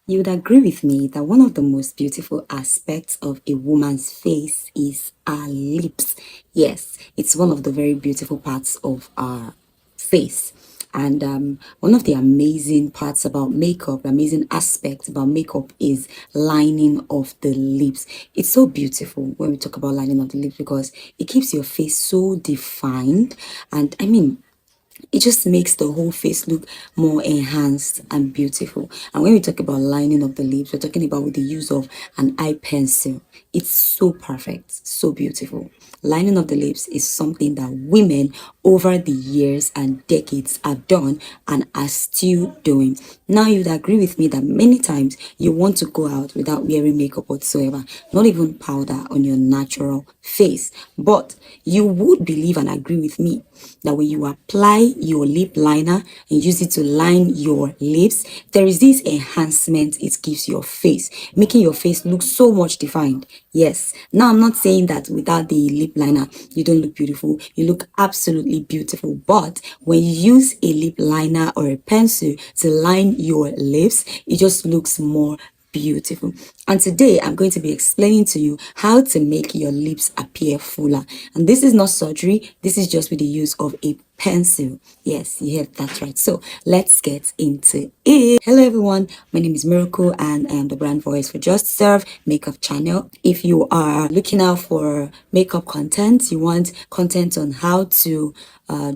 You would agree with me that one of the most beautiful aspects of a woman's face is her lips. Yes, it's one of the very beautiful parts of our face. And one of the amazing parts about makeup, amazing aspects about makeup is lining of the lips. It's so beautiful when we talk about lining of the lips because it keeps your face so defined. And I mean, it just makes the whole face look more enhanced and beautiful. And when we talk about lining of the lips, we're talking about with the use of an eye pencil. It's so perfect, so beautiful. Lining of the lips is something that women over the years and decades have done and are still doing. Now you'd agree with me that many times you want to go out without wearing makeup whatsoever, not even powder on your natural face. But you would believe and agree with me that when you apply your lip liner and use it to line your lips, there is this enhancement it gives your face, making your face look so much defined. Yes, now I'm not saying that without the lip liner you don't look beautiful. You look absolutely beautiful, but when you use a lip liner or a pencil to line your lips, it just looks more beautiful. And today I'm going to be explaining to you how to make your lips appear fuller. And this is not surgery, this is just with the use of a pencil. Yes, you heard that right. So let's get into it. Hello everyone, my name is Miracle and I am the brand voice for Just Serve Makeup channel. If you are looking out for makeup content, you want content on how to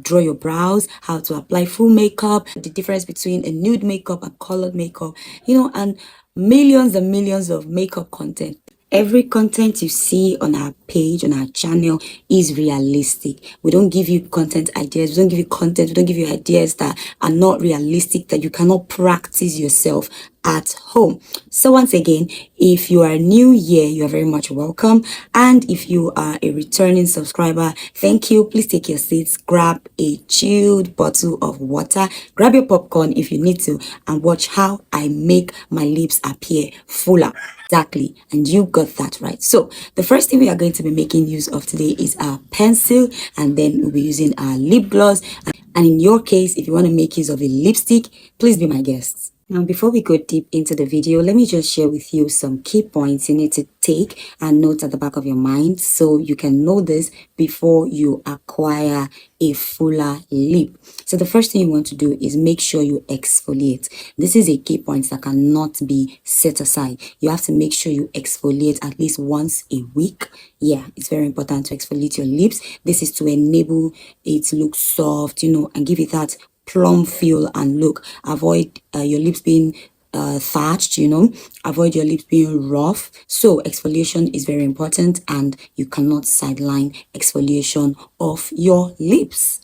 draw your brows, how to apply full makeup, the difference between a nude makeup and colored makeup, and millions and millions of makeup content. Every content you see on our page, on our channel, is realistic. We don't give you content ideas. We don't give you content. We don't give you ideas that are not realistic, that you cannot practice yourself at home. So once again, if you are new here, you are very much welcome. And if you are a returning subscriber, thank you. Please take your seats, grab a chilled bottle of water, grab your popcorn if you need to, and watch how I make my lips appear fuller. Exactly, and you got that right. So the first thing we are going to be making use of today is our pencil, and then we'll be using our lip gloss. And in your case, if you want to make use of a lipstick, please be my guest. Now, before we go deep into the video, let me just share with you some key points you need to take and note at the back of your mind so you can know this before you acquire a fuller lip. So the first thing you want to do is make sure you exfoliate. This is a key point that cannot be set aside. You have to make sure you exfoliate at least once a week. Yeah, it's very important to exfoliate your lips. This is to enable it to look soft, and give it that plump feel and look. Avoid your lips being thatched, avoid your lips being rough. So exfoliation is very important, and you cannot sideline exfoliation of your lips.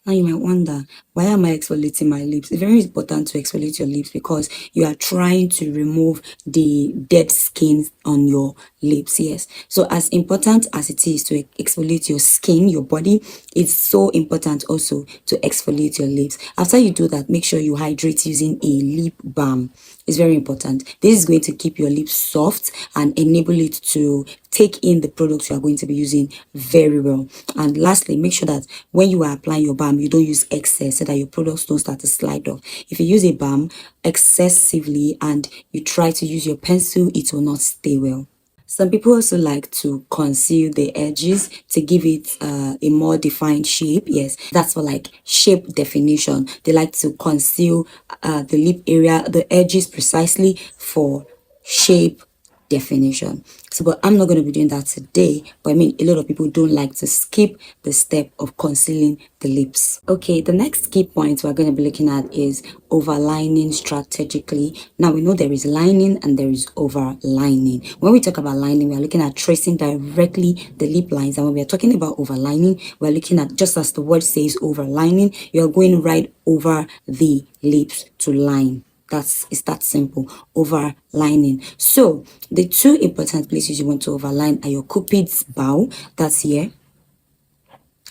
Now you might wonder, why am I exfoliating my lips? It's very important to exfoliate your lips because you are trying to remove the dead skin on your lips. Yes. So as important as it is to exfoliate your skin, your body, it's so important also to exfoliate your lips. After you do that, make sure you hydrate using a lip balm. It's very important. This is going to keep your lips soft and enable it to take in the products you are going to be using very well. And lastly, make sure that when you are applying your balm, you don't use excess so that your products don't start to slide off. If you use a balm excessively and you try to use your pencil, it will not stay well. Some people also like to conceal the edges to give it a more defined shape. Yes, that's for like shape definition. They like to conceal the lip area, the edges precisely for shape definition. So but I'm not going to be doing that today, but I mean a lot of people don't like to skip the step of concealing the lips. Okay, the next key point we're going to be looking at is overlining strategically. Now we know there is lining and there is overlining. When we talk about lining, we are looking at tracing directly the lip lines, and when we are talking about overlining, we're looking at, just as the word says, overlining, you're going right over the lips to line. It's that simple. Overlining. So the two important places you want to overline are your cupid's bow, that's here,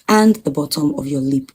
and the bottom of your lip.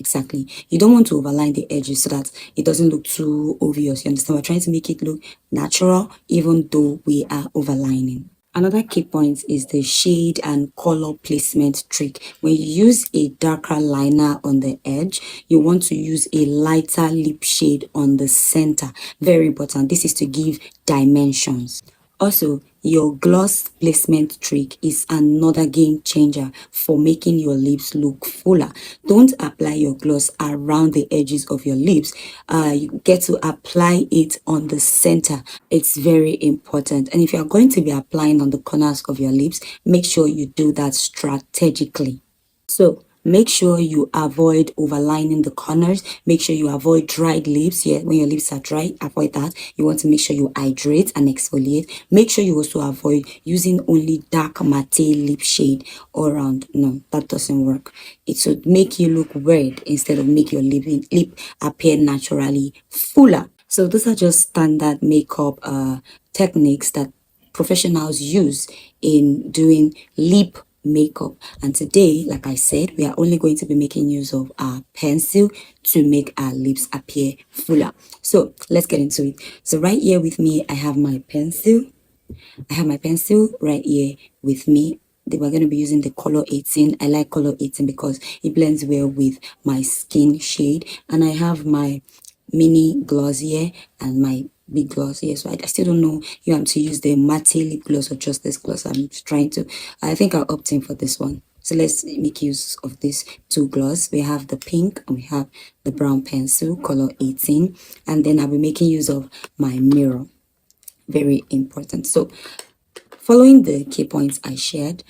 Exactly. You don't want to overline the edges so that it doesn't look too obvious. You understand? We're trying to make it look natural even though we are overlining. Another key point is the shade and color placement trick. When you use a darker liner on the edge, you want to use a lighter lip shade on the center. Very important. This is to give dimensions. Also, your gloss placement trick is another game changer for making your lips look fuller. Don't apply your gloss around the edges of your lips. You get to apply it on the center. It's very important. And if you are going to be applying on the corners of your lips, make sure you do that strategically. So make sure you avoid overlining the corners. Make sure you avoid dried lips. Yeah, when your lips are dry, avoid that. You want to make sure you hydrate and exfoliate. Make sure you also avoid using only dark matte lip shade all around. No, that doesn't work. It should make you look weird instead of make your lip appear naturally fuller. So those are just standard makeup techniques that professionals use in doing lip makeup. And today, like I said, we are only going to be making use of our pencil to make our lips appear fuller. So let's get into it. So right here with me, I have my pencil. I have my pencil right here with me. We're going to be using the color 18. I like color 18 because it blends well with my skin shade. And I have my mini gloss here and my big gloss here. So I still don't know if I'm to use the matte lip gloss or just this gloss. I'm trying to. I think I'll opt in for this one. So let's make use of these two gloss. We have the pink and we have the brown pencil, color 18. And then I'll be making use of my mirror. Very important. So following the key points I shared,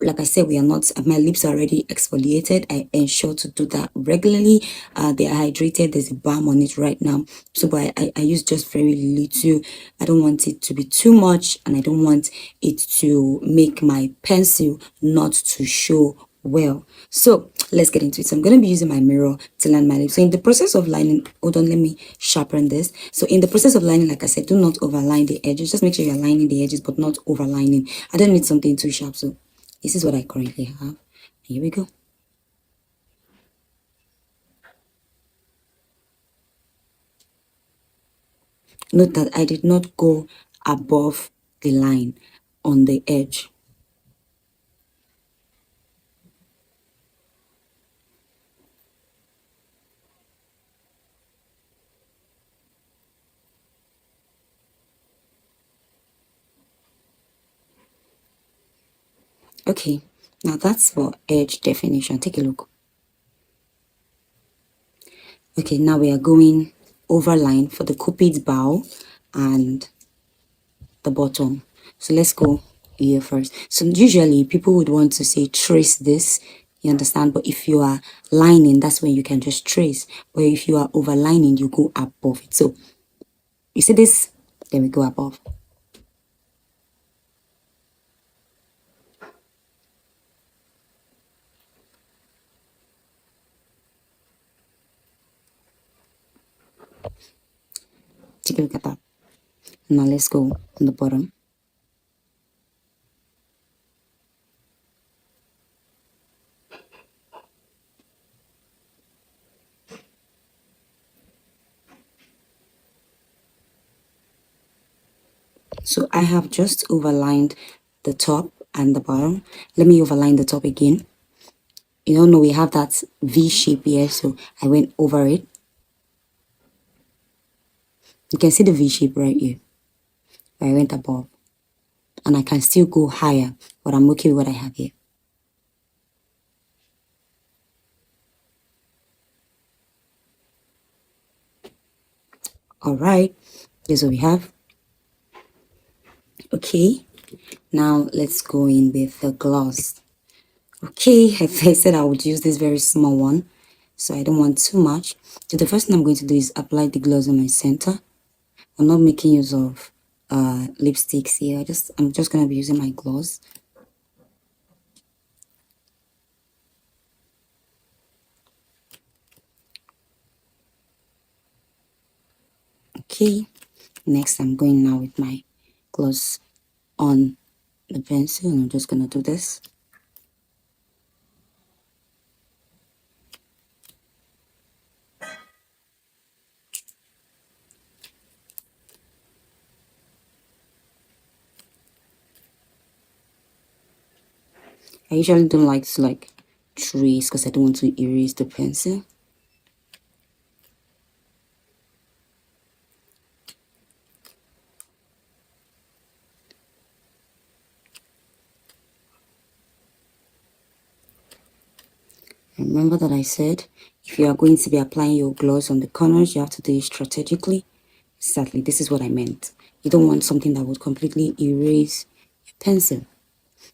like I said, we are not, my lips are already exfoliated. I ensure to do that regularly. They are hydrated. There's a balm on it right now. So but I use just very little. I don't want it to be too much and I don't want it to make my pencil not to show well. So let's get into it. So I'm going to be using my mirror to line my lips. So in the process of lining, hold on, let me sharpen this. So in the process of lining, like I said, do not overline the edges. Just make sure you're lining the edges but not overlining. I don't need something too sharp. So this is what I currently have. Here we go. Note that I did not go above the line on the edge. Okay, now that's for edge definition. Take a look. Okay, now we are going over line for the cupid's bow and the bottom. So let's go here first. So usually people would want to say trace this, you understand? But if you are lining, that's when you can just trace. But if you are overlining, you go above it. So you see this, then we go above. Take a look at that. Now let's go on the bottom. So I have just overlined the top and the bottom. Let me overline the top again. You don't know we have that V shape here, so I went over it. You can see the V shape right here. I went above. And I can still go higher, but I'm okay with what I have here. All right, here's what we have. Okay, now let's go in with the gloss. Okay, I said I would use this very small one, so I don't want too much. So the first thing I'm going to do is apply the gloss on my center. I'm not making use of lipsticks here. I'm just gonna be using my gloss. Okay, next I'm going now with my gloss on the pencil, and I'm just gonna do this. I usually don't like to like trace because I don't want to erase the pencil. Remember that I said if you are going to be applying your gloss on the corners, you have to do it strategically. Exactly, this is what I meant. You don't want something that would completely erase your pencil.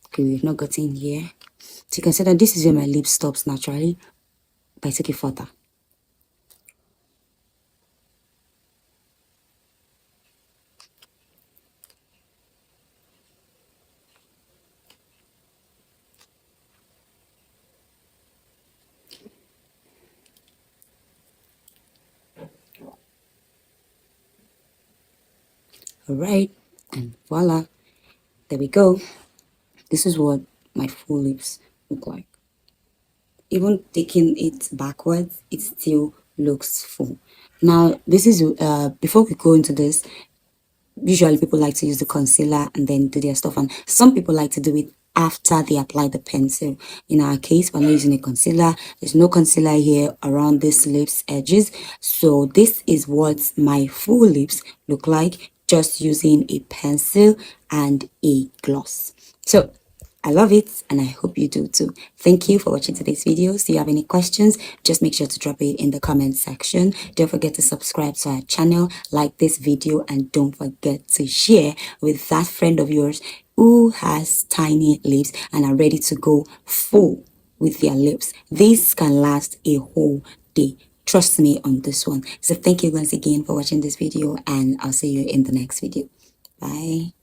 Okay, we've not gotten here. So you can see that this is where my lip stops naturally, but I take it further. Alright, and voila, there we go. This is what my full lips look like. Even taking it backwards, it still looks full. Now, this is, before we go into this, usually people like to use the concealer and then do their stuff, and some people like to do it after they apply the pencil. In our case, we're not using a concealer. There's no concealer here around this lips edges, so this is what my full lips look like just using a pencil and a gloss. So I love it and I hope you do too. Thank you for watching today's video. So if you have any questions, just make sure to drop it in the comment section. Don't forget to subscribe to our channel, like this video, and don't forget to share with that friend of yours who has tiny lips and are ready to go full with their lips. This can last a whole day. Trust me on this one. So thank you once again for watching this video, and I'll see you in the next video. Bye.